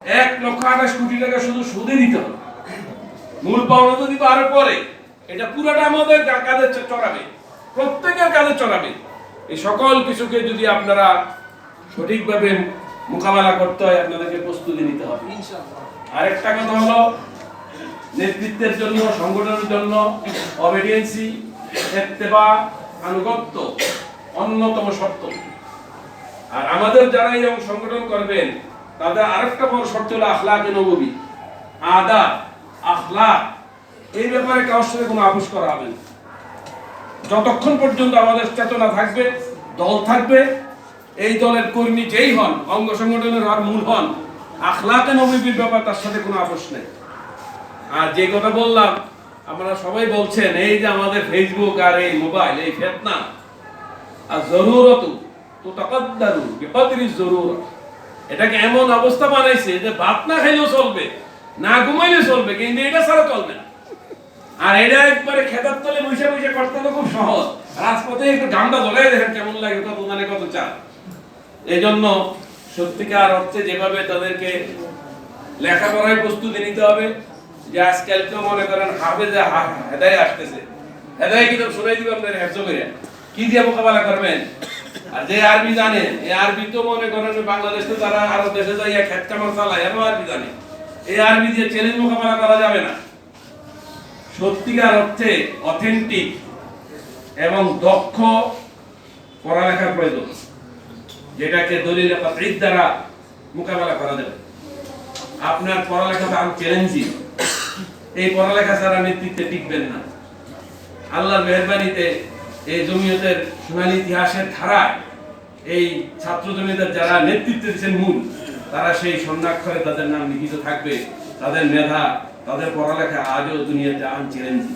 1,28,00,000 টাকা শুধু সুদে দিতে হবে। মূল পাওনা তো দিব আরো পরে। এটা পুরোটা আমাদের কাঁধে চড়াবে, প্রত্যেকের কাঁধে চড়াবে। এই সকল কিছুকে যদি আপনারা সঠিকভাবে মোকাবেলা করতে হয়, আপনাদেরকে প্রস্তুতি নিতে হবে। আরেকটা কথা হলো, নেতৃত্বের জন্য, সংগঠনের জন্য অবিডিয়েন্সি, ইত্তেবা, আনুগত্য অন্যতম শর্ত। আর আমাদের যারা এই সংগঠন করবেন তাদের আরেকটা বড় শর্ত হলো আখলাকে নববী, আদাব, আখলাক। এই ব্যাপারে কারোর সাথে কোনো আপোষ করা হবে না। যতক্ষণ পর্যন্ত আমাদের চেতনা থাকবে, দল থাকবে, এই দলের কর্মী যেই হন, অঙ্গ সংগঠনের আর মূল হন, আখলাকে নববীর ব্যাপার তার সাথে কোনো আপোষ নেই। আর যে কথা বললাম, আপনারা সবাই বলছেন এই যে আমাদের ফেসবুক আর এই মোবাইল, এই ফিতনা আর জরুরত তো তাকাদ্দারু বিকদরি জরুরত, এটাকে এমন অবস্থা বানাইছে যে ভাত না খাইলেও চলবে, না ঘুমাইলেও চলবে, কিন্তু এটা ছাড়া চলবে না। আর এটা একবারে খেতার তলে বসে বসে করতে তো খুব সহজ। রাজপথে একটু গামটা জ্বলাই দেখেন কেমন লাগে, কত মানে কত চাপ। এই জন্য সত্যিকার অর্থে যেভাবে তাদেরকে লেখাপড়ায় প্রস্তুতি নিতে হবে, যে আজকাল তো মনে করেন হাফেজে হেদায় আসতেছে, হেদায় কিতাব শুনাই দিবেন আপনার হেফজ করে, কি দিয়ে মোকাবেলা করবেন? আর যে আরবি জানে, এই আরবি তো মনে করেন বাংলাদেশ তো তারা আরো দেশে যাইয়া খেত কামার চালায়, এমন আরবি জানে। এই আরবি দিয়ে চ্যালেঞ্জ মোকাবেলা করা যাবে না। সত্যিকার অর্থে অথেন্টিক এবং দক্ষ পড়ালেখার প্রয়োজন, যেটাকে দলিল পাত্রিক দ্বারা মোকাবেলা করা যাবে। আপনার পড়ালেখা আরো চ্যালেঞ্জিং, এই পড়ালেখা ছাড়া নেতৃত্বে টিকবেন না। আল্লাহর মেহেরবানিতে এই জমিয়তের সোনালী ইতিহাসের ধারায় এই ছাত্র জমিয়তের যারা নেতৃত্ব দিচ্ছেন মূল, তারা সেই স্বর্ণাক্ষরে তাদের নাম লিখিত থাকবে। তাদের মেধা, তাদের পড়ালেখা আজও দুনিয়াতে আনচ্যালেঞ্জিং।